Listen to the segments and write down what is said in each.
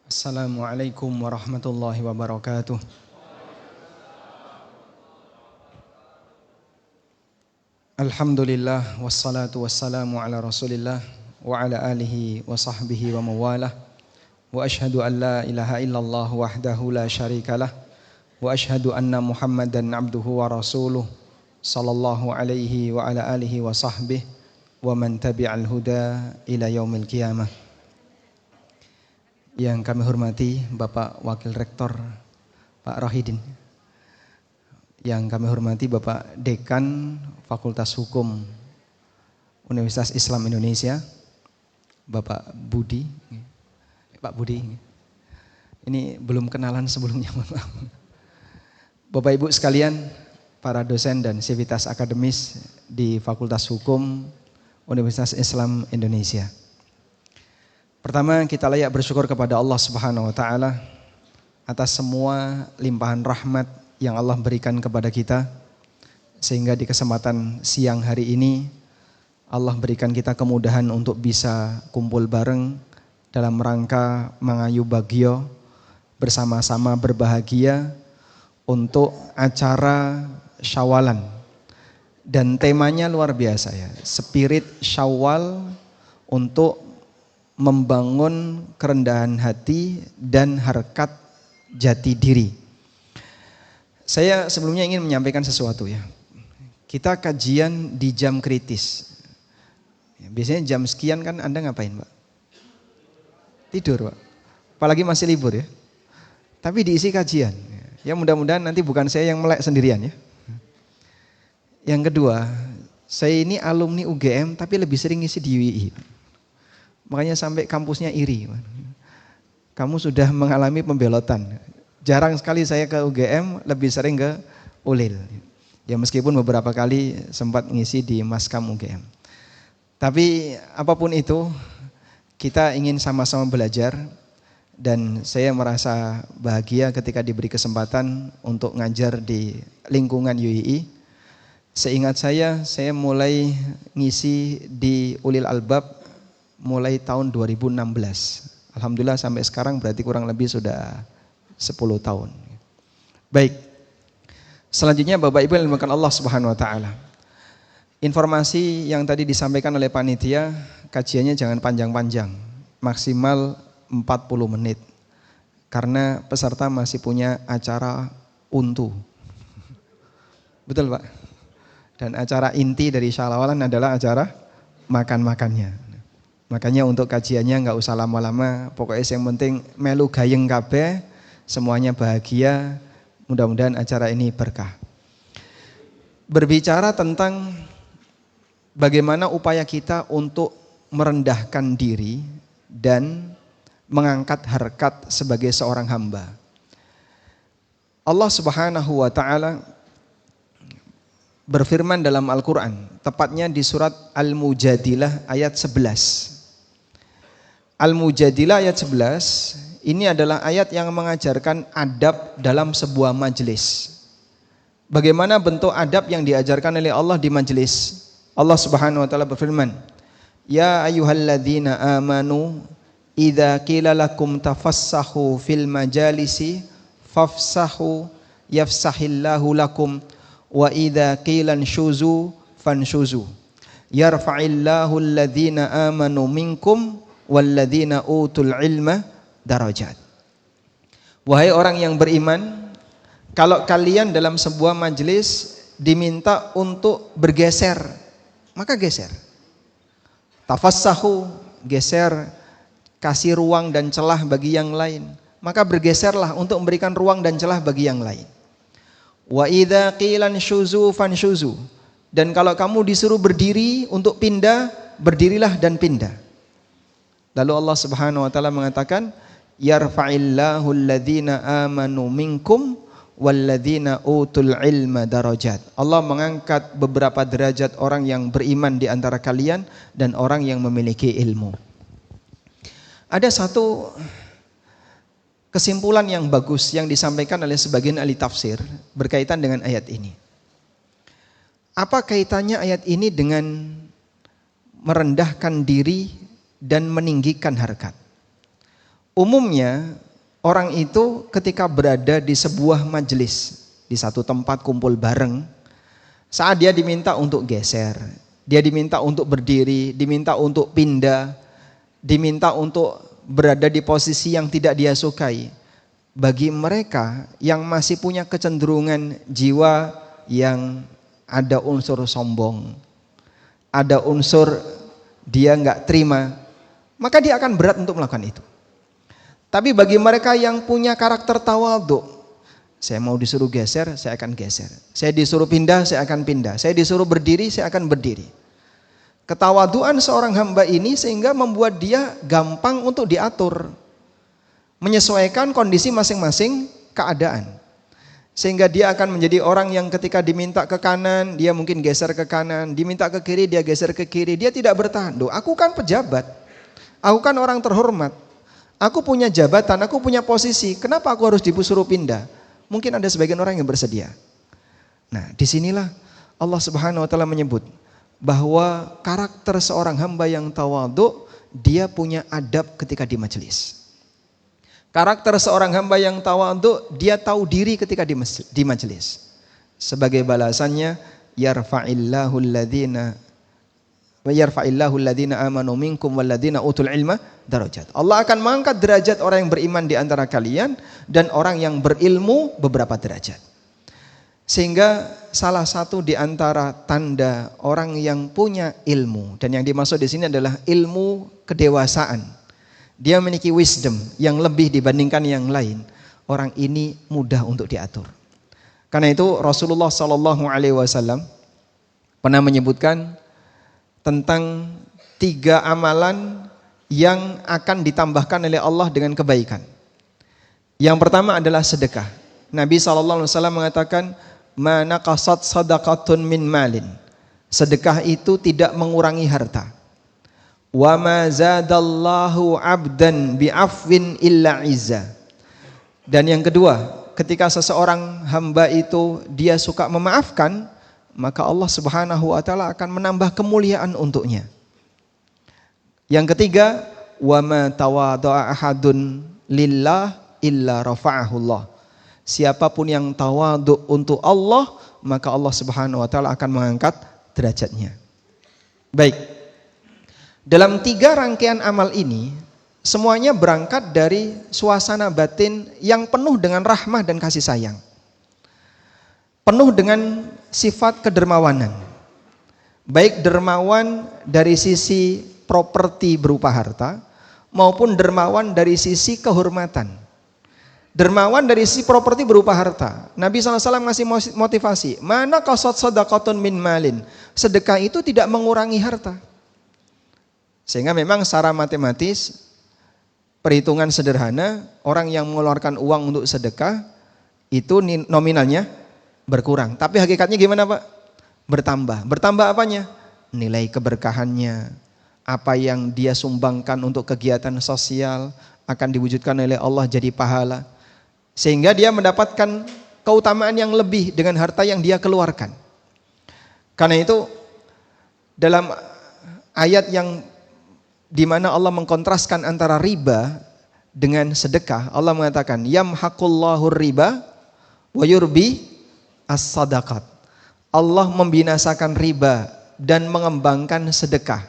Assalamualaikum warahmatullahi wabarakatuh. Alhamdulillah wassalatu wassalamu ala Rasulillah wa ala alihi wa sahbihi wa mawalah. Wa ashhadu an la ilaha illallah wahdahu la syarikalah wa ashhadu anna Muhammadan abduhu wa rasuluh sallallahu alaihi wa ala alihi wa sahbihi wa man tabi'al huda ila yaumil qiyamah. Yang kami hormati Bapak Wakil Rektor Pak Rohidin, yang kami hormati Bapak Dekan Fakultas Hukum Universitas Islam Indonesia, Bapak Budi, Pak Budi. Ini belum kenalan sebelumnya, mohon maaf. Bapak Ibu sekalian, para dosen dan sivitas akademis di Fakultas Hukum Universitas Islam Indonesia. Pertama, kita layak bersyukur kepada Allah Subhanahu wa taala atas semua limpahan rahmat yang Allah berikan kepada kita, sehingga di kesempatan siang hari ini Allah berikan kita kemudahan untuk bisa kumpul bareng dalam rangka mengayu bagio, bersama-sama berbahagia untuk acara Syawalan. Dan temanya luar biasa ya, Spirit Syawal untuk membangun kerendahan hati dan harkat jati diri. Saya sebelumnya ingin menyampaikan sesuatu ya. Kita kajian di jam kritis. Biasanya jam sekian kan Anda ngapain, Pak? Tidur, Pak. Apalagi masih libur ya. Tapi diisi kajian. Ya mudah-mudahan nanti bukan saya yang melek sendirian ya. Yang kedua, saya ini alumni UGM tapi lebih sering ngisi di UII. Makanya sampai kampusnya iri. Kamu sudah mengalami pembelotan. Jarang sekali saya ke UGM, lebih sering ke ULIL. Ya meskipun beberapa kali sempat ngisi di Maskam UGM. Tapi apapun itu, kita ingin sama-sama belajar. Dan saya merasa bahagia ketika diberi kesempatan untuk ngajar di lingkungan UII. Seingat saya mulai ngisi di Ulil Albab mulai tahun 2016. Alhamdulillah sampai sekarang berarti kurang lebih sudah 10 tahun. Baik. Selanjutnya Bapak Ibu yang dimuliakan Allah Subhanahu wa taala. Informasi yang tadi disampaikan oleh panitia, kajiannya jangan panjang-panjang. Maksimal 40 menit. Karena peserta masih punya acara untu. Betul, Pak? Dan acara inti dari Syawalan adalah acara makan-makannya. Makanya untuk kajiannya nggak usah lama-lama, pokoknya yang penting melu gayeng kabeh, semuanya bahagia, mudah-mudahan acara ini berkah. Berbicara tentang bagaimana upaya kita untuk merendahkan diri dan mengangkat harkat sebagai seorang hamba. Allah Subhanahu wa taala berfirman dalam Al-Quran, tepatnya di surat Al-Mujadilah ayat 11. Al-Mujadilah ayat 11, ini adalah ayat yang mengajarkan adab dalam sebuah majelis. Bagaimana bentuk adab yang diajarkan oleh Allah di majelis? Allah Subhanahu wa taala berfirman, "Ya ayyuhalladzina amanu idza qila lakum tafassahu fil majalisi fafsahu yafsahillahu lakum wa idza qila anshuzu fanshuzu yarfa'illahu alladzina amanu minkum walladzina utul ilma darajat." Wahai orang yang beriman, kalau kalian dalam sebuah majelis diminta untuk bergeser, maka geser. Tafassahu, geser, kasih ruang dan celah bagi yang lain, maka bergeserlah untuk memberikan ruang dan celah bagi yang lain. Wa idza qilan syuzu fanshuzu, dan kalau kamu disuruh berdiri untuk pindah, berdirilah dan pindah. Lalu Allah Subhanahu wa taala mengatakan, yarfa'illahu alladzina amanu minkum walladzina utul ilma darajat. Allah mengangkat beberapa derajat orang yang beriman di antara kalian dan orang yang memiliki ilmu. Ada satu kesimpulan yang bagus yang disampaikan oleh sebagian ahli tafsir berkaitan dengan ayat ini. Apa kaitannya ayat ini dengan merendahkan diri dan meninggikan harkat? Umumnya orang itu ketika berada di sebuah majelis, di satu tempat kumpul bareng, saat dia diminta untuk geser, dia diminta untuk berdiri, diminta untuk pindah, diminta untuk berada di posisi yang tidak dia sukai. Bagi mereka yang masih punya kecenderungan jiwa yang ada unsur sombong, ada unsur dia nggak terima, maka dia akan berat untuk melakukan itu. Tapi bagi mereka yang punya karakter tawadhu, saya mau disuruh geser, saya akan geser. Saya disuruh pindah, saya akan pindah. Saya disuruh berdiri, saya akan berdiri. Ketawaduan seorang hamba ini sehingga membuat dia gampang untuk diatur, menyesuaikan kondisi masing-masing keadaan. Sehingga dia akan menjadi orang yang ketika diminta ke kanan, dia mungkin geser ke kanan, diminta ke kiri, dia geser ke kiri. Dia tidak bertahan. Duh, aku kan pejabat, aku kan orang terhormat, aku punya jabatan, aku punya posisi, kenapa aku harus disuruh pindah? Mungkin ada sebagian orang yang bersedia. Nah, disinilah Allah Subhanahu wa taala menyebut bahwa karakter seorang hamba yang tawadhu, dia punya adab ketika di majelis. Karakter seorang hamba yang tawadhu, dia tahu diri ketika di majelis. Sebagai balasannya, yarfa'illahu alladhina amanu minkum walladhina utul ilma darajat. Allah akan mengangkat derajat orang yang beriman di antara kalian dan orang yang berilmu beberapa derajat. Sehingga salah satu di antara tanda orang yang punya ilmu, dan yang dimaksud di sini adalah ilmu kedewasaan. Dia memiliki wisdom yang lebih dibandingkan yang lain. Orang ini mudah untuk diatur. Karena itu Rasulullah SAW pernah menyebutkan tentang 3 amalan yang akan ditambahkan oleh Allah dengan kebaikan. Yang pertama adalah sedekah. Nabi SAW mengatakan, "Ma naqasat sadaqatun min malin." Sedekah itu tidak mengurangi harta. Wa ma zadallahu 'abdan bi'afwin illa 'izza. Dan yang kedua, ketika seseorang hamba itu dia suka memaafkan, maka Allah Subhanahu wa taala akan menambah kemuliaan untuknya. Yang ketiga, wa ma tawadha'a ahadun lillah illa rafa'ahu Allah. Siapapun yang tawadhu untuk Allah, maka Allah Subhanahu wa taala akan mengangkat derajatnya. Baik. Dalam 3 rangkaian amal ini, semuanya berangkat dari suasana batin yang penuh dengan rahmah dan kasih sayang. Penuh dengan sifat kedermawanan. Baik dermawan dari sisi properti berupa harta, maupun dermawan dari sisi kehormatan. Dermawan dari sisi properti berupa harta. Nabi SAW ngasih motivasi, mana qasat sadaqatun min malin. Sedekah itu tidak mengurangi harta. Sehingga memang secara matematis, perhitungan sederhana, orang yang mengeluarkan uang untuk sedekah, itu nominalnya berkurang. Tapi hakikatnya gimana Pak? Bertambah. Bertambah apanya? Nilai keberkahannya. Apa yang dia sumbangkan untuk kegiatan sosial, akan diwujudkan oleh Allah jadi pahala. Sehingga dia mendapatkan keutamaan yang lebih dengan harta yang dia keluarkan. Karena itu, dalam ayat yang di mana Allah mengkontraskan antara riba dengan sedekah, Allah mengatakan yamhaqullahu riba wa yurbi as-sadaqat. Allah membinasakan riba dan mengembangkan sedekah.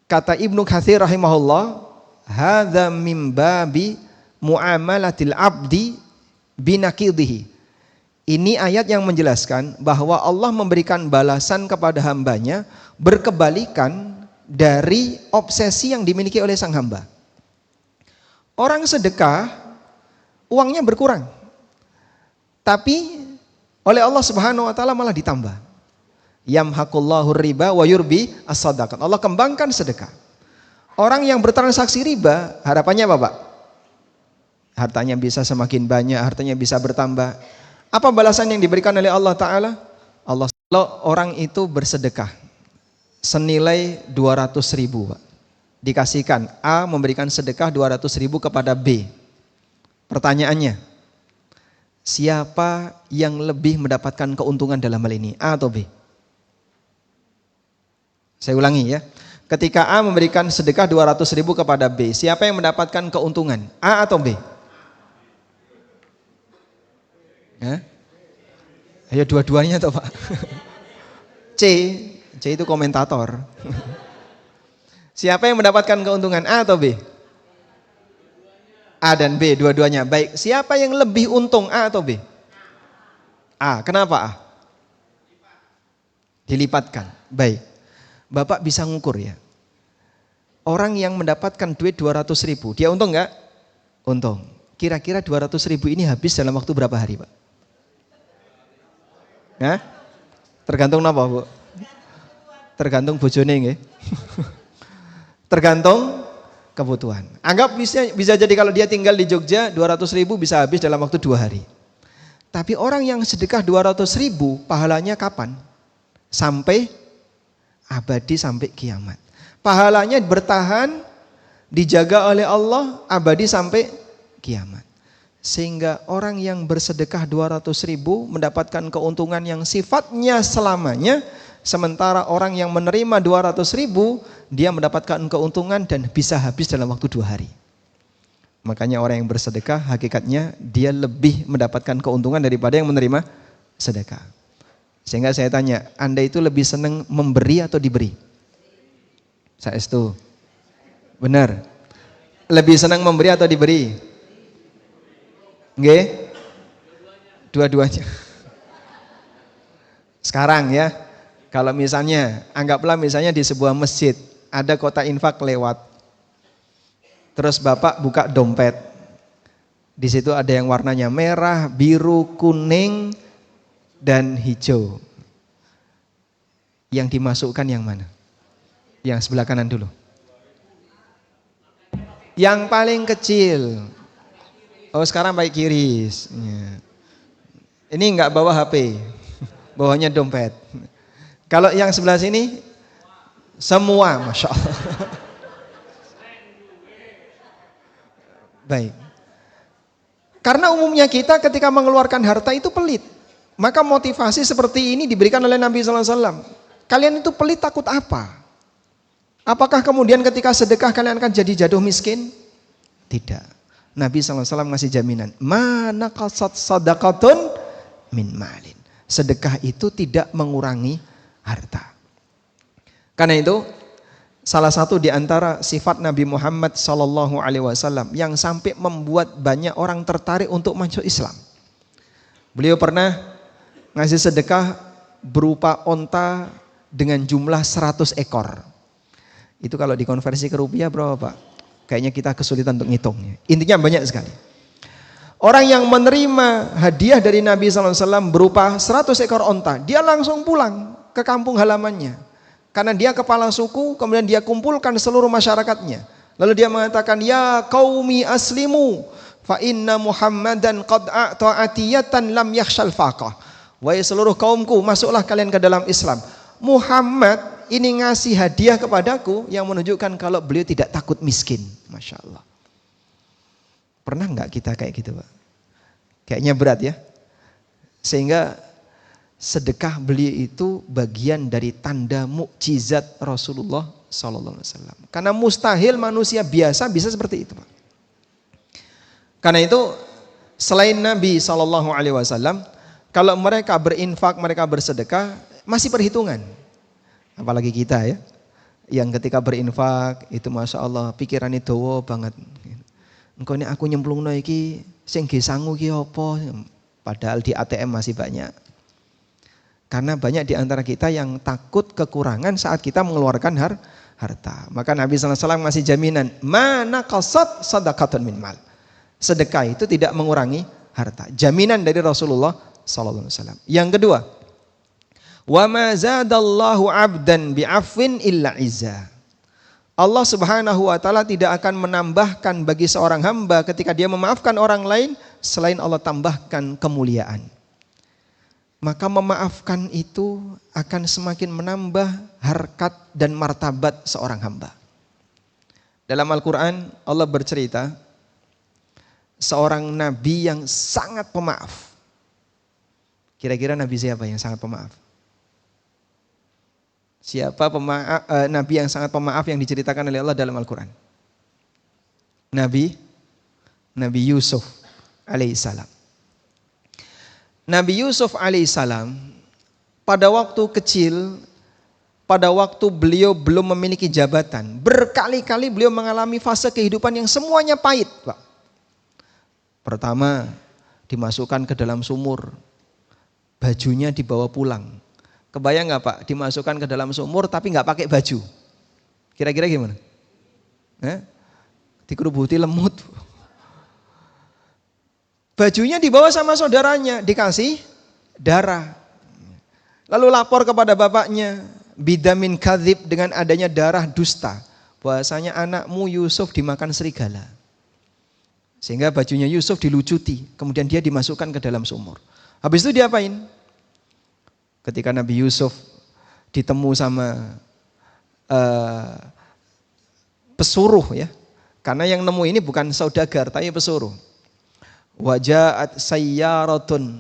Kata Ibnu Katsir rahimahullah, hadza min babi muamalatil abdi binaqidihi. Ini ayat yang menjelaskan bahwa Allah memberikan balasan kepada hambanya berkebalikan dari obsesi yang dimiliki oleh sang hamba. Orang sedekah, uangnya berkurang. Tapi oleh Allah Subhanahu wa taala malah ditambah. Yamhaqullahu riba wa yurbi as-sadaqat. Allah kembangkan sedekah. Orang yang bertransaksi riba, harapannya apa Pak? Hartanya bisa semakin banyak, hartanya bisa bertambah. Apa balasan yang diberikan oleh Allah Ta'ala? Allah, kalau orang itu bersedekah senilai 200.000 Pak. Dikasihkan, A memberikan sedekah 200.000 kepada B. Pertanyaannya, siapa yang lebih mendapatkan keuntungan dalam hal ini? A atau B? Saya ulangi ya. Ketika A memberikan sedekah 200.000 kepada B, siapa yang mendapatkan keuntungan? A atau B? Ya? Ayo dua-duanya toh Pak. C itu komentator. Siapa yang mendapatkan keuntungan, A atau B? A dan B, dua-duanya. Baik, siapa yang lebih untung, A atau B? A, kenapa A? Dilipatkan. Baik, Bapak bisa ngukur ya. Orang yang mendapatkan duit 200.000, dia untung nggak? Untung. Kira-kira 200.000 ini habis dalam waktu berapa hari Pak? Hah? Tergantung apa Bu? Tergantung bojone nggih. Tergantung kebutuhan. Anggap bisa jadi kalau dia tinggal di Jogja 200.000 bisa habis dalam waktu 2 hari. Tapi orang yang sedekah 200.000 pahalanya kapan? Sampai abadi, sampai kiamat. Pahalanya bertahan, dijaga oleh Allah abadi sampai kiamat. Sehingga orang yang bersedekah 200.000 mendapatkan keuntungan yang sifatnya selamanya. Sementara orang yang menerima 200.000 dia mendapatkan keuntungan dan bisa habis dalam waktu 2 hari. Makanya orang yang bersedekah hakikatnya dia lebih mendapatkan keuntungan daripada yang menerima sedekah. Sehingga saya tanya, Anda itu lebih senang memberi atau diberi? Saestu. Benar. Lebih senang memberi atau diberi? Nggih? Dua-duanya. Sekarang ya. Kalau misalnya, anggaplah misalnya di sebuah masjid, ada kotak infak lewat. Terus Bapak buka dompet. Di situ ada yang warnanya merah, biru, kuning, dan hijau. Yang dimasukkan yang mana? Yang sebelah kanan dulu. Yang paling kecil. Oh sekarang baik kiri. Ini enggak bawa HP. Bawahnya dompet. Kalau yang sebelah sini semua, Masya Allah. Baik. Karena umumnya kita ketika mengeluarkan harta itu pelit. Maka motivasi seperti ini diberikan oleh Nabi SAW. Kalian itu pelit takut apa? Apakah kemudian ketika sedekah kalian akan jadi jatuh miskin? Tidak. Nabi SAW ngasih jaminan. Mana qasat sadaqatun min malin. Sedekah itu tidak mengurangi harta. Karena itu salah satu di antara sifat Nabi Muhammad SAW yang sampai membuat banyak orang tertarik untuk masuk Islam. Beliau pernah ngasih sedekah berupa onta dengan jumlah 100 ekor. Itu kalau dikonversi ke rupiah berapa Pak? Kayaknya kita kesulitan untuk ngitungnya. Intinya banyak sekali. Orang yang menerima hadiah dari Nabi SAW berupa 100 ekor onta, dia langsung pulang ke kampung halamannya. Karena dia kepala suku, kemudian dia kumpulkan seluruh masyarakatnya. Lalu dia mengatakan, ya qaumi aslimu, fa inna Muhammadan qad a'ta'atiyatan lam yakhshal faqah. Wahai seluruh kaumku, masuklah kalian ke dalam Islam. Muhammad ini ngasih hadiah kepadaku yang menunjukkan kalau beliau tidak takut miskin. Masya Allah. Pernah nggak kita kayak gitu Pak? Kayaknya berat ya. Sehingga sedekah beliau itu bagian dari tanda mukjizat Rasulullah SAW. Karena mustahil manusia biasa bisa seperti itu Pak. Karena itu selain Nabi SAW, kalau mereka berinfak, mereka bersedekah, masih perhitungan. Apalagi kita ya, yang ketika berinfak itu Masya Allah pikirannya dawa banget. Engko ini aku nyemplungno iki sing ge sangu ki apa? Padahal di ATM masih banyak. Karena banyak di antara kita yang takut kekurangan saat kita mengeluarkan harta. Maka Nabi SAW ngasih jaminan, mana qasat sadaqatun min mal. Sedekah itu tidak mengurangi harta. Jaminan dari Rasulullah SAW. Yang kedua, wa ma zadallahu 'abdan bi'afwin illa 'izza. Allah Subhanahu wa taala tidak akan menambahkan bagi seorang hamba ketika dia memaafkan orang lain selain Allah tambahkan kemuliaan. Maka memaafkan itu akan semakin menambah harkat dan martabat seorang hamba. Dalam Al-Quran Allah bercerita seorang nabi yang sangat pemaaf. Kira-kira nabi siapa yang sangat pemaaf? Siapa nabi yang sangat pemaaf yang diceritakan oleh Allah dalam Al-Quran? Nabi Yusuf alaihissalam. Nabi Yusuf alaihissalam pada waktu kecil, pada waktu beliau belum memiliki jabatan, berkali-kali beliau mengalami fase kehidupan yang semuanya pahit, Pak. Pertama, dimasukkan ke dalam sumur, bajunya dibawa pulang. Kebayang nggak Pak, dimasukkan ke dalam sumur tapi nggak pakai baju? Kira-kira gimana? Dikerubuti lemut. Bajunya dibawa sama saudaranya, dikasih darah. Lalu lapor kepada bapaknya, bidamin kadzib, dengan adanya darah dusta, bahwasanya anakmu Yusuf dimakan serigala. Sehingga bajunya Yusuf dilucuti, kemudian dia dimasukkan ke dalam sumur. Habis itu diapain? Ketika Nabi Yusuf ditemu sama pesuruh ya, karena yang nemu ini bukan saudagar tapi pesuruh. Waja'at sayyaratun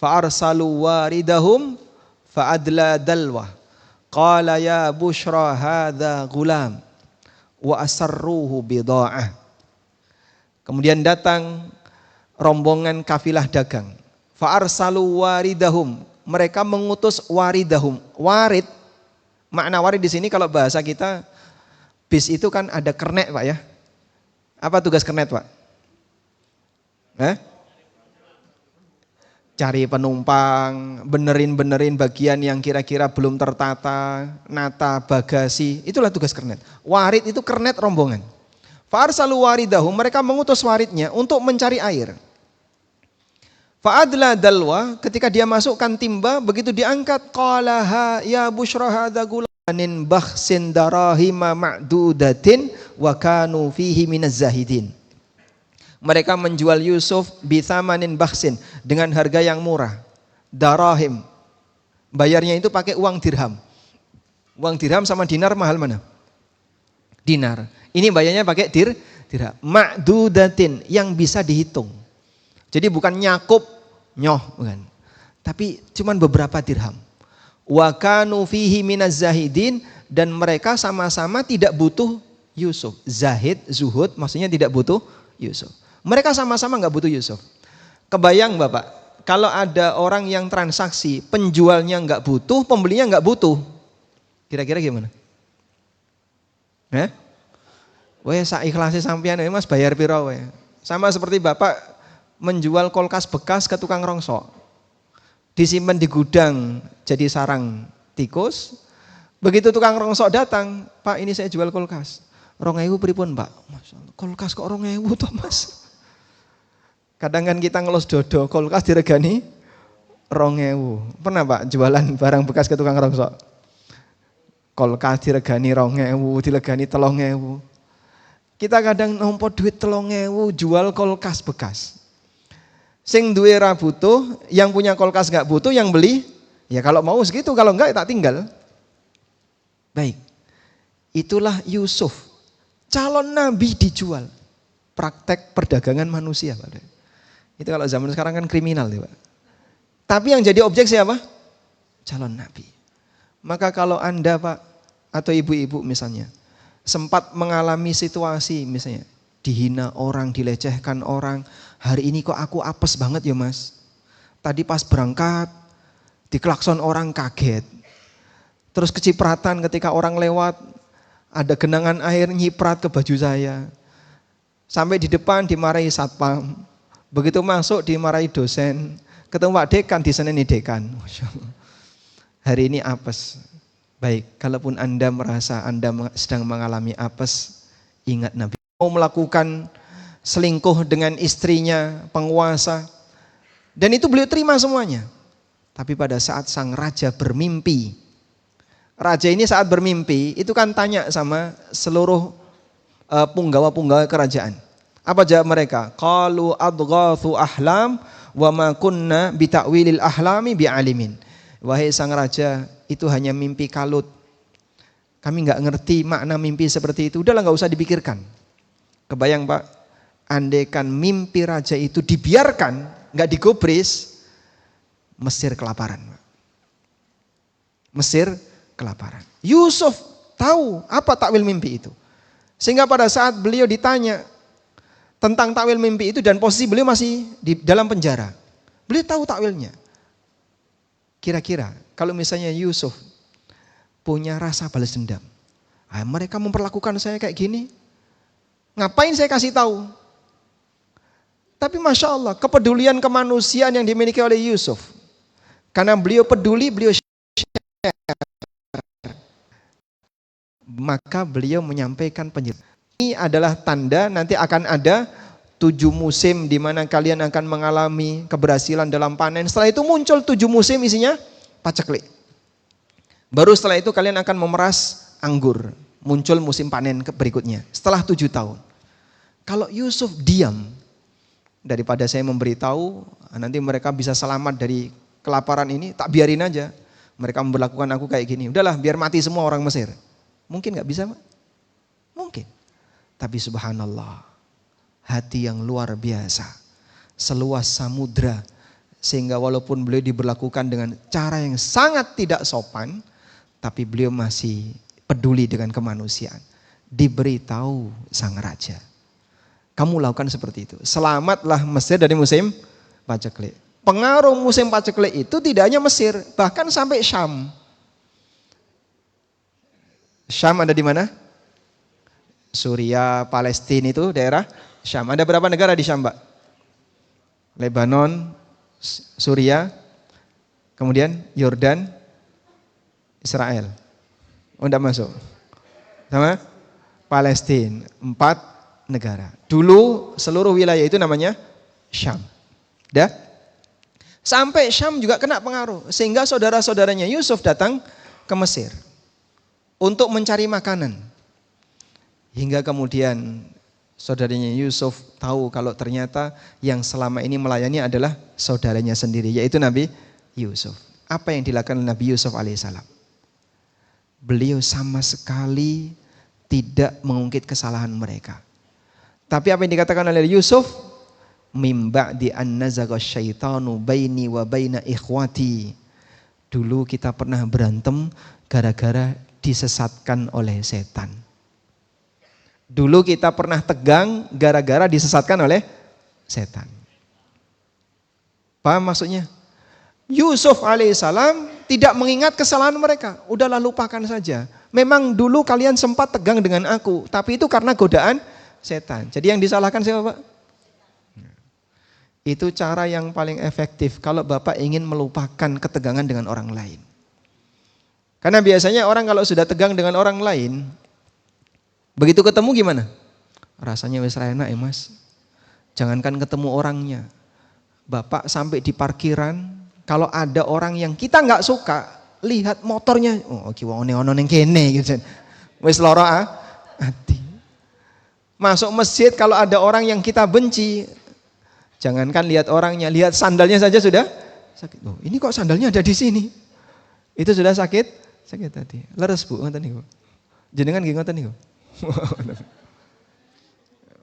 fa'arsalu waridahum fa'adla dalwa qala ya bushra hadha gulam wa asarruhu bida'ah. Kemudian datang rombongan kafilah dagang, fa'arsalu waridahum, mereka mengutus waridahum. Warid, makna warid di sini kalau bahasa kita, bis itu kan ada kernet Pak ya. Apa tugas kernet Pak? Cari penumpang, benerin bagian yang kira-kira belum tertata, nata bagasi, itulah tugas kernet. Warid itu kernet rombongan. Fa'arsalu waridahum, mereka mengutus waridnya untuk mencari air. Fa'adla dalwa, ketika dia masukkan timba, begitu diangkat, qalaha ya bushra hadza gulanin bakhsin darahima ma'dudatin wa kanu fihi minaz zahidin. Mereka menjual Yusuf bithamanin bakhsin, dengan harga yang murah. Darahim, bayarnya itu pakai uang dirham. Uang dirham sama dinar mahal mana? Dinar. Ini bayarnya pakai dirham. Ma'dudatin, yang bisa dihitung. Jadi bukan nyakup nyoh, bukan. Tapi cuman beberapa dirham. Wa kanu fihi minaz zahidin, dan mereka sama-sama tidak butuh Yusuf. Zahid, zuhud, maksudnya tidak butuh Yusuf. Mereka sama-sama nggak butuh Yusuf. Kebayang Bapak, kalau ada orang yang transaksi, penjualnya nggak butuh, pembelinya nggak butuh, kira-kira gimana? Weh, saikhlasnya sampean Mas, bayar piro weh. Sama seperti Bapak menjual kulkas bekas ke tukang rongsok, disimpan di gudang jadi sarang tikus. Begitu tukang rongsok datang, Pak ini saya jual kulkas. 2.000 pripun Pak? Kulkas kok 2.000 toh Mas? Kadang kan kita ngelos dodo, kulkas diregani 2.000. Pernah Pak jualan barang bekas ke tukang rongsok? Kulkas diregani 2.000, diregani 3.000. Kita kadang nompo duit 3.000 jual kulkas bekas. Sing duwe ra butuh, yang punya kulkas gak butuh, yang beli ya kalau mau segitu, kalau enggak ya tak tinggal. Baik, itulah Yusuf, calon nabi dijual. Praktek perdagangan manusia Pak. Itu kalau zaman sekarang kan kriminal ya Pak. Tapi yang jadi objek siapa? Calon nabi. Maka kalau Anda Pak atau ibu-ibu misalnya sempat mengalami situasi misalnya dihina orang, dilecehkan orang, hari ini kok aku apes banget ya Mas. Tadi pas berangkat diklakson orang kaget. Terus kecipratan ketika orang lewat, ada genangan air nyiprat ke baju saya. Sampai di depan dimarahi satpam. Begitu masuk dimarahi dosen. Ketemu Pak Dekan, diseneni Dekan. Hari ini apes. Baik, kalaupun Anda merasa Anda sedang mengalami apes, ingat Nabi. Mau melakukan selingkuh dengan istrinya, penguasa. Dan itu beliau terima semuanya. Tapi pada saat sang raja bermimpi, raja ini saat bermimpi itu kan tanya sama seluruh punggawa-punggawa kerajaan. Apa jawab mereka? Qalu adghathu ahlam wa ma kunna bi ta'wilil ahlami bi'alimin. Wahai sang raja, itu hanya mimpi kalut. Kami enggak ngerti makna mimpi seperti itu. Udahlah enggak usah dipikirkan. Kebayang Pak, andaikan mimpi raja itu dibiarkan, enggak digubris, Mesir kelaparan. Mesir kelaparan. Yusuf tahu apa takwil mimpi itu. Sehingga pada saat beliau ditanya tentang takwil mimpi itu dan posisi beliau masih di dalam penjara, beliau tahu takwilnya. Kira-kira kalau misalnya Yusuf punya rasa balas dendam, mereka memperlakukan saya kayak gini, ngapain saya kasih tahu? Tapi Masya Allah, kepedulian kemanusiaan yang dimiliki oleh Yusuf, karena beliau peduli, beliau share, maka beliau menyampaikan penjelasan. Ini adalah tanda nanti akan ada 7 musim di mana kalian akan mengalami keberhasilan dalam panen. Setelah itu muncul 7 musim isinya paceklik. Baru setelah itu kalian akan memeras anggur. Muncul musim panen berikutnya setelah 7 tahun. Kalau Yusuf diam, daripada saya memberitahu nanti mereka bisa selamat dari kelaparan ini, tak biarin aja. Mereka memperlakukan aku kayak gini. Udahlah biar mati semua orang Mesir. Mungkin gak bisa, Pak? Mungkin. Tapi subhanallah, hati yang luar biasa, seluas samudra, sehingga walaupun beliau diberlakukan dengan cara yang sangat tidak sopan, tapi beliau masih peduli dengan kemanusiaan. Diberitahu sang raja, kamu lakukan seperti itu, selamatlah Mesir dari musim paceklik. Pengaruh musim paceklik itu tidak hanya Mesir, bahkan sampai Syam. Syam ada di mana? Suriah, Palestina itu daerah Syam. Ada berapa negara di Syam, Pak? Lebanon, Suriah, kemudian Yordan, Israel. Oh, enggak masuk. Sama? Palestina, 4 negara. Dulu seluruh wilayah itu namanya Syam. Dah? Sampai Syam juga kena pengaruh. Sehingga saudara-saudaranya Yusuf datang ke Mesir untuk mencari makanan. Hingga kemudian saudaranya Yusuf tahu kalau ternyata yang selama ini melayani adalah saudaranya sendiri, yaitu Nabi Yusuf. Apa yang dilakukan Nabi Yusuf alaihissalam? Beliau sama sekali tidak mengungkit kesalahan mereka. Tapi apa yang dikatakan oleh Yusuf? Mim ba'di an nazaga syaitanu baini wa baina ikhwati. Dulu kita pernah berantem gara-gara disesatkan oleh setan. Dulu kita pernah tegang gara-gara disesatkan oleh setan. Paham maksudnya? Yusuf alaihissalam tidak mengingat kesalahan mereka. Udahlah lupakan saja. Memang dulu kalian sempat tegang dengan aku, tapi itu karena godaan setan. Jadi yang disalahkan siapa, Pak? Itu cara yang paling efektif kalau Bapak ingin melupakan ketegangan dengan orang lain. Karena biasanya orang kalau sudah tegang dengan orang lain, begitu ketemu gimana? Rasanya wis ra enak ya Mas. Jangankan ketemu orangnya. Bapak sampai di parkiran, kalau ada orang yang kita nggak suka, lihat motornya, oh ki wong ono ning kene gitu. Wis lara hati. Masuk masjid kalau ada orang yang kita benci, jangankan lihat orangnya, lihat sandalnya saja sudah sakit. Oh, ini kok sandalnya ada di sini? Itu sudah sakit tadi. Leres Bu, ngoten niku. Jenengan nggih ngoten niku.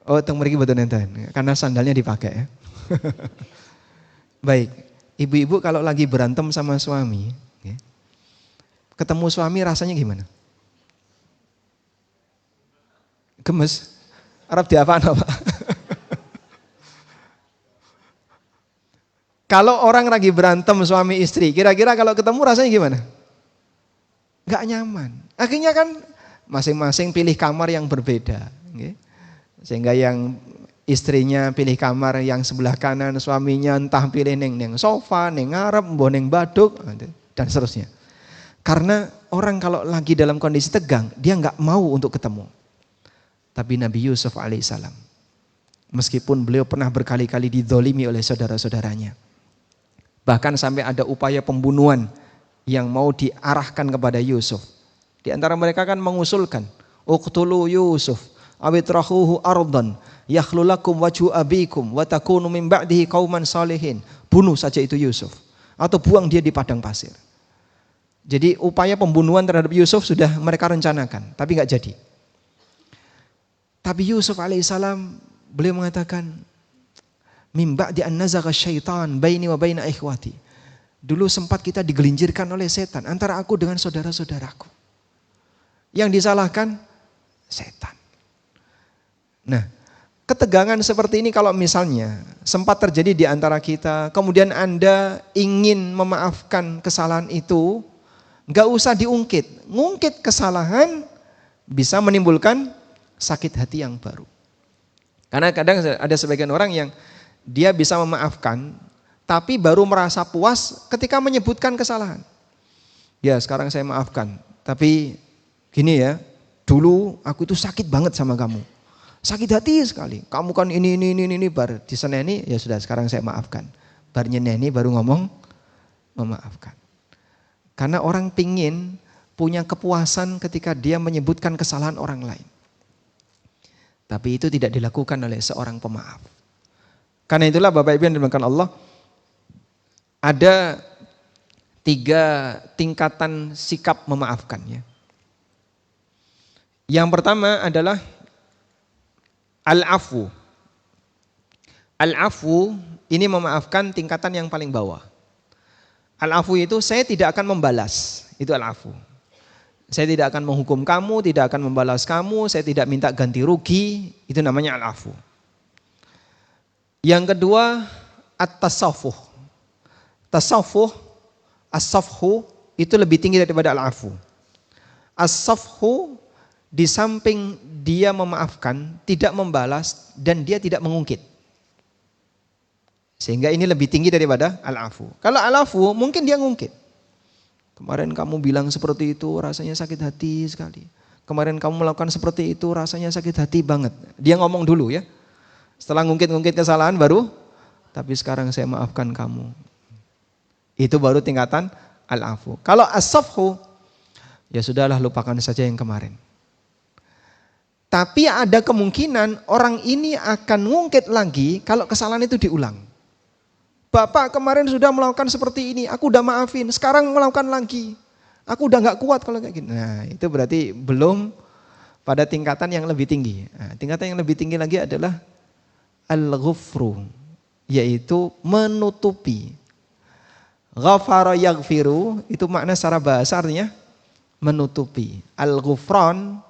Oh, teng mriki mboten enten, karena sandalnya dipakai ya. Baik, ibu-ibu kalau lagi berantem sama suami, ketemu suami rasanya gimana? Gemes. Arab diapaan apa? Kalau orang lagi berantem suami istri, kira-kira kalau ketemu rasanya gimana? Gak nyaman. Akhirnya kan masing-masing pilih kamar yang berbeda. Sehingga yang istrinya pilih kamar yang sebelah kanan, suaminya entah pilih neng sofa, neng ngarep, mbok neng baduk, dan seterusnya. Karena orang kalau lagi dalam kondisi tegang, dia gak mau untuk ketemu. Tapi Nabi Yusuf alaihissalam, meskipun beliau pernah berkali-kali dizolimi oleh saudara-saudaranya, bahkan sampai ada upaya pembunuhan yang mau diarahkan kepada Yusuf. Di antara mereka kan mengusulkan, uqtulu Yusuf awitrahuhu ardan yakhlu lakum wajhu abikum wa takunu min ba'dihi qauman salihin. Bunuh saja itu Yusuf atau buang dia di padang pasir. Jadi upaya pembunuhan terhadap Yusuf sudah mereka rencanakan, tapi enggak jadi. Tapi Yusuf alaihissalam beliau mengatakan, mim ba'di an nazagha syaitan baini wa baina ikhwati. Dulu sempat kita digelincirkan oleh setan antara aku dengan saudara-saudaraku. Yang disalahkan setan. Nah, ketegangan seperti ini kalau misalnya sempat terjadi di antara kita, kemudian Anda ingin memaafkan kesalahan itu, gak usah diungkit. Ngungkit kesalahan bisa menimbulkan sakit hati yang baru. Karena kadang ada sebagian orang yang dia bisa memaafkan, tapi baru merasa puas ketika menyebutkan kesalahan. Ya sekarang saya maafkan, tapi gini ya, dulu aku itu sakit banget sama kamu. Sakit hati sekali, kamu kan ini, bar diseneni, ya sudah sekarang saya maafkan. Bar nyeneni baru ngomong memaafkan. Karena orang pingin punya kepuasan ketika dia menyebutkan kesalahan orang lain. Tapi itu tidak dilakukan oleh seorang pemaaf. Karena itulah Bapak Ibu yang dimuliakan Allah, ada 3 tingkatan sikap memaafkan ya. Yang pertama adalah al-afu. Al-afu ini memaafkan tingkatan yang paling bawah. Al-afu itu saya tidak akan membalas, itu al-afu. Saya tidak akan menghukum kamu, tidak akan membalas kamu, saya tidak minta ganti rugi, itu namanya al-afu. Yang kedua at-tasaffuh. Tasaffuh, as-safhu itu lebih tinggi daripada al-afu. As-safhu di samping dia memaafkan, tidak membalas dan dia tidak mengungkit. Sehingga ini lebih tinggi daripada al-afu. Kalau al-afu mungkin dia ngungkit. Kemarin kamu bilang seperti itu rasanya sakit hati sekali. Kemarin kamu melakukan seperti itu rasanya sakit hati banget. Dia ngomong dulu ya. Setelah ngungkit-ngungkit kesalahan baru, tapi sekarang saya maafkan kamu. Itu baru tingkatan al-afu. Kalau as-safhu, ya sudahlah lupakan saja yang kemarin. Tapi ada kemungkinan orang ini akan ngungkit lagi kalau kesalahan itu diulang. Bapak kemarin sudah melakukan seperti ini, aku udah maafin, sekarang melakukan lagi. Aku udah gak kuat kalau kayak gini. Nah itu berarti belum pada tingkatan yang lebih tinggi. Nah, tingkatan yang lebih tinggi lagi adalah al-ghufru, yaitu menutupi. Ghafara yaghfiru itu makna secara bahasa artinya menutupi. Al-ghufran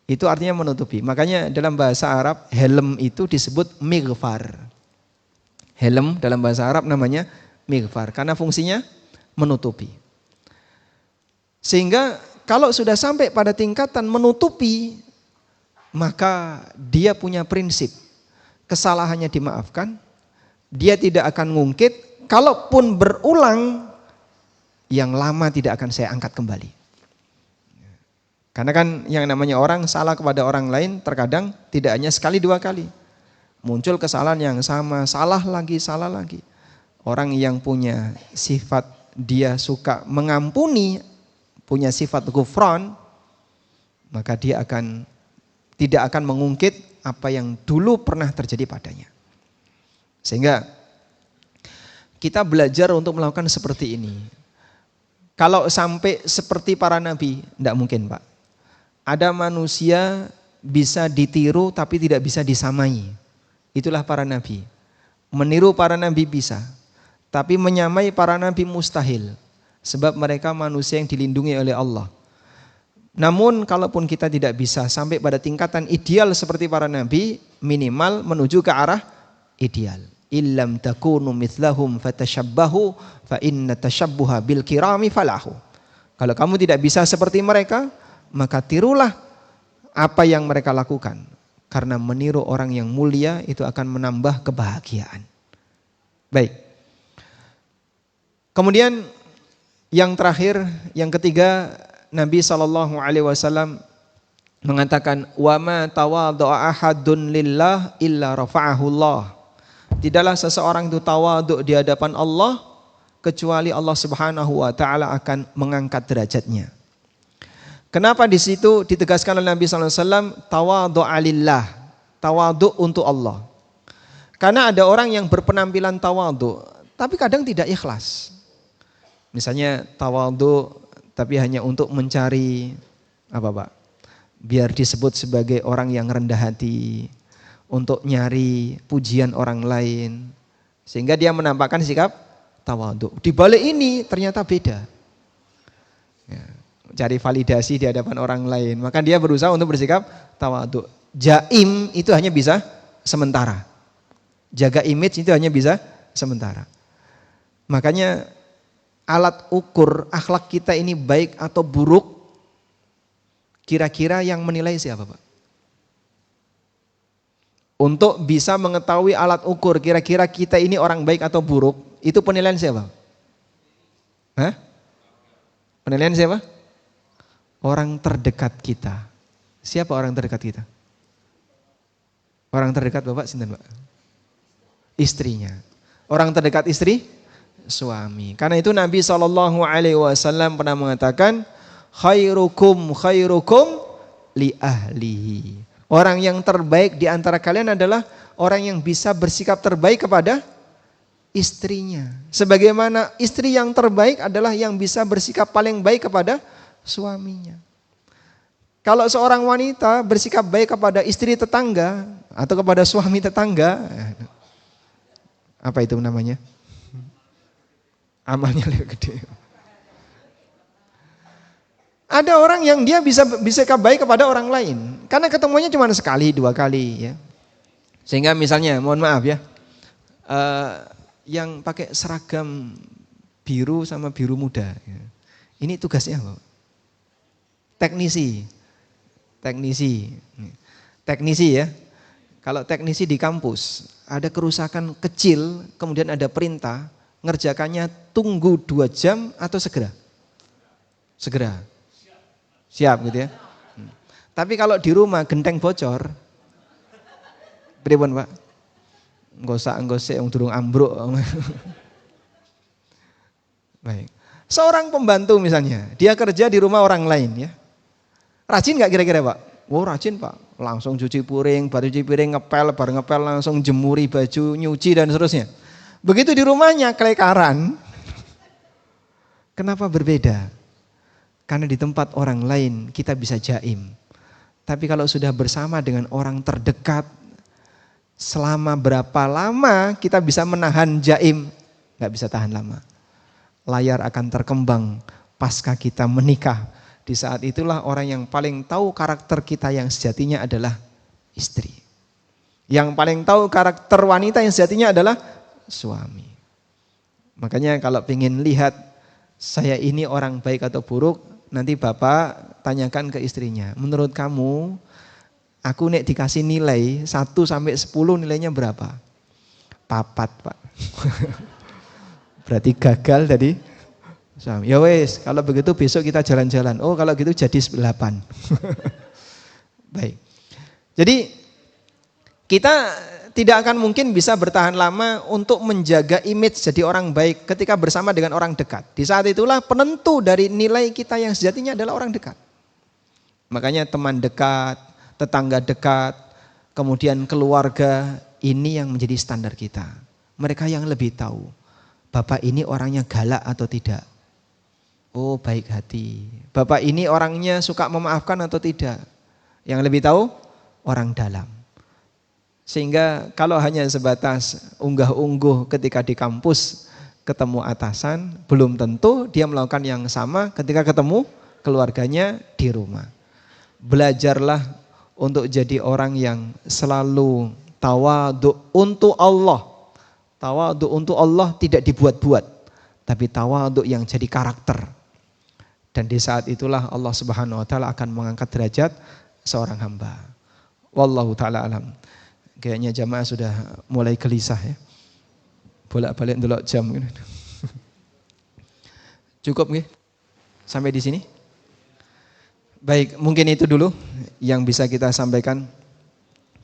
itu artinya menutupi. Makanya dalam bahasa Arab helm itu disebut mighfar. Helm dalam bahasa Arab namanya mighfar karena fungsinya menutupi. Sehingga kalau sudah sampai pada tingkatan menutupi, maka dia punya prinsip. Kesalahannya dimaafkan, dia tidak akan ngungkit. Kalaupun berulang, yang lama tidak akan saya angkat kembali. Karena kan yang namanya orang salah kepada orang lain terkadang tidak hanya sekali 2 kali. Muncul kesalahan yang sama, salah lagi. Orang yang punya sifat dia suka mengampuni, punya sifat ghufran, maka dia tidak akan mengungkit apa yang dulu pernah terjadi padanya. Sehingga kita belajar untuk melakukan seperti ini. Kalau sampai seperti para nabi, tidak mungkin Pak. Ada manusia bisa ditiru tapi tidak bisa disamai. Itulah para nabi. Meniru para nabi bisa, tapi menyamai para nabi mustahil. Sebab mereka manusia yang dilindungi oleh Allah. Namun kalaupun kita tidak bisa sampai pada tingkatan ideal seperti para nabi, minimal menuju ke arah ideal. Illam takunu mithlahum fatashabbahu fa inna tashabbuha bil kirami falahu. Kalau kamu tidak bisa seperti mereka, maka tirulah apa yang mereka lakukan. Karena meniru orang yang mulia itu akan menambah kebahagiaan. Baik. Kemudian yang terakhir, yang ketiga, Nabi SAW mengatakan, wa ma tawadha'a ahadun lillah illa rafa'ahu Allah. Tidaklah seseorang itu tawadhu di hadapan Allah kecuali Allah Subhanahu wa taala akan mengangkat derajatnya. Kenapa di situ ditegaskan oleh Nabi sallallahu alaihi wasallam tawadhu'a lillah, tawadhu untuk Allah. Karena ada orang yang berpenampilan tawadhu tapi kadang tidak ikhlas. Misalnya tawadhu tapi hanya untuk mencari apa Pak? Biar disebut sebagai orang yang rendah hati, untuk nyari pujian orang lain, sehingga dia menampakkan sikap tawadhu. Di balik ini ternyata beda. Ya, cari validasi di hadapan orang lain. Maka dia berusaha untuk bersikap tawadhu. Jaim itu hanya bisa sementara. Jaga image itu hanya bisa sementara. Makanya alat ukur akhlak kita ini baik atau buruk, kira-kira yang menilai siapa, Pak? Untuk bisa mengetahui alat ukur kira-kira kita ini orang baik atau buruk, itu penilaian siapa? Hah? Penilaian siapa? Orang terdekat kita. Siapa orang terdekat kita? Orang terdekat Bapak sinten, Pak? Istrinya. Orang terdekat istri? Suami. Karena itu Nabi SAW pernah mengatakan, khairukum li ahlihi. Orang yang terbaik di antara kalian adalah orang yang bisa bersikap terbaik kepada istrinya. Sebagaimana istri yang terbaik adalah yang bisa bersikap paling baik kepada suaminya. Kalau seorang wanita bersikap baik kepada istri tetangga atau kepada suami tetangga, apa itu namanya? Amalnya lebih gede. Ada orang yang dia bisa baik kepada orang lain karena ketemunya cuma sekali, 2 kali ya. Sehingga misalnya, mohon maaf ya, yang pakai seragam biru sama biru muda, ya. Ini tugasnya apa? Teknisi ya. Kalau teknisi di kampus ada kerusakan kecil, kemudian ada perintah, ngerjakannya tunggu 2 jam atau segera? Siap gitu ya. Tapi kalau di rumah genteng bocor, pripun Pak? Nggosak yang durung ambruk. Baik. Seorang pembantu misalnya, dia kerja di rumah orang lain ya. Rajin nggak kira-kira Pak? Oh rajin Pak. Langsung cuci piring, baru cuci piring ngepel, baru ngepel langsung jemuri baju, nyuci dan seterusnya. Begitu di rumahnya kelekaran. Kenapa berbeda? Karena di tempat orang lain kita bisa jaim. Tapi kalau sudah bersama dengan orang terdekat, selama berapa lama kita bisa menahan jaim? Nggak bisa tahan lama. Layar akan terkembang pasca kita menikah. Di saat itulah orang yang paling tahu karakter kita yang sejatinya adalah istri. Yang paling tahu karakter wanita yang sejatinya adalah suami. Makanya kalau ingin lihat saya ini orang baik atau buruk, nanti Bapak tanyakan ke istrinya. Menurut kamu, aku nek dikasih nilai 1 sampai 10 nilainya berapa? 4 Pak. Berarti gagal tadi. Ya wes, kalau begitu besok kita jalan-jalan. Oh kalau gitu jadi 8. Baik. Jadi kita tidak akan mungkin bisa bertahan lama untuk menjaga image jadi orang baik ketika bersama dengan orang dekat. Di saat itulah penentu dari nilai kita yang sejatinya adalah orang dekat. Makanya teman dekat, tetangga dekat, kemudian keluarga, ini yang menjadi standar kita. Mereka yang lebih tahu, Bapak ini orangnya galak atau tidak. Oh baik hati. Bapak ini orangnya suka memaafkan atau tidak. Yang lebih tahu orang dalam. Sehingga kalau hanya sebatas unggah-ungguh ketika di kampus ketemu atasan, belum tentu dia melakukan yang sama ketika ketemu keluarganya di rumah. Belajarlah untuk jadi orang yang selalu tawadhu untuk Allah. Tawadhu untuk Allah tidak dibuat-buat, tapi tawadhu yang jadi karakter. Dan di saat itulah Allah Subhanahu wa taala akan mengangkat derajat seorang hamba. Wallahu taala alam. Kayaknya jamaah sudah mulai gelisah ya. Bolak-balik ndelok jam. Cukup nggih? Sampai di sini? Baik, mungkin itu dulu yang bisa kita sampaikan.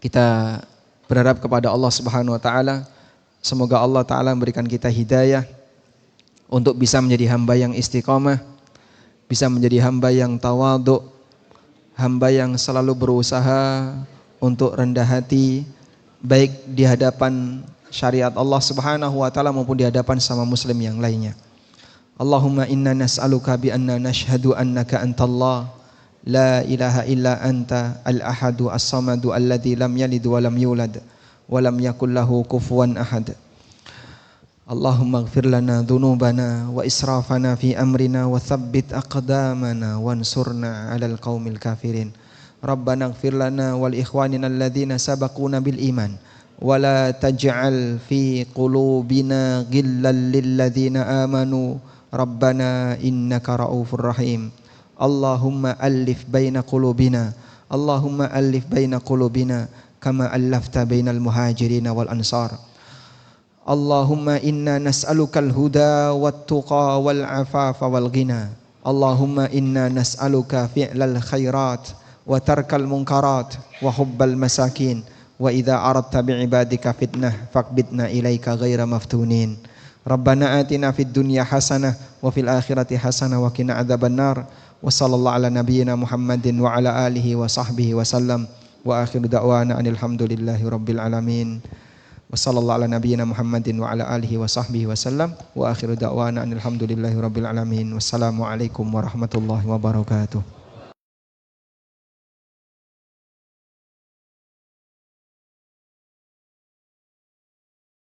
Kita berharap kepada Allah Subhanahu wa taala, semoga Allah taala memberikan kita hidayah untuk bisa menjadi hamba yang istiqamah, bisa menjadi hamba yang tawadhu, hamba yang selalu berusaha untuk rendah hati, baik di hadapan syariat Allah Subhanahu wa taala maupun di hadapan sama muslim yang lainnya. Allahumma inna nas'aluka bi anna nashhadu annaka antallah la ilaha illa anta al-ahadu as-samadu alladzi lam yalid wa lam yulad wa lam yakul lahu kufuwan ahad. Allahumma ighfir lana dhunubana wa israfana fi amrina wa thabbit aqdamana wansurna 'alal qaumil kafirin. Rabbana ighfir lana wal ikhwanina alladhina sabaquna bil iman wa la taj'al fi qulubina ghillan lil ladzina amanu Rabbana innaka ra'ufur rahim. Allahumma alif baina qulubina kama allafta bainal muhajirin wal ansar. Allahumma inna nas'alukal huda wat tuqa wal afafa wal ghina. Allahumma inna nas'aluka fi'lal khairat wa tarkal munkarat wa hubbal masakin wa idza aradta bi'ibadika fitnah faqbidna ilaika ghaira maftunin. Rabbana atina fid dunya hasanah wa fil akhirati hasanah wa qina adzabannar. Wa sallallahu ala nabiyyina Muhammadin wa ala alihi wa sahbihi wa sallam. Wa akhiru da'wana anil hamdulillahi rabbil alamin. Wa sallallahu ala nabiyyina Muhammadin wa ala alihi wa sahbihi wa sallam. Wa akhiru da'wana alhamdulillahi rabbil alamin. Wassalamu alaikum warahmatullahi wabarakatuh.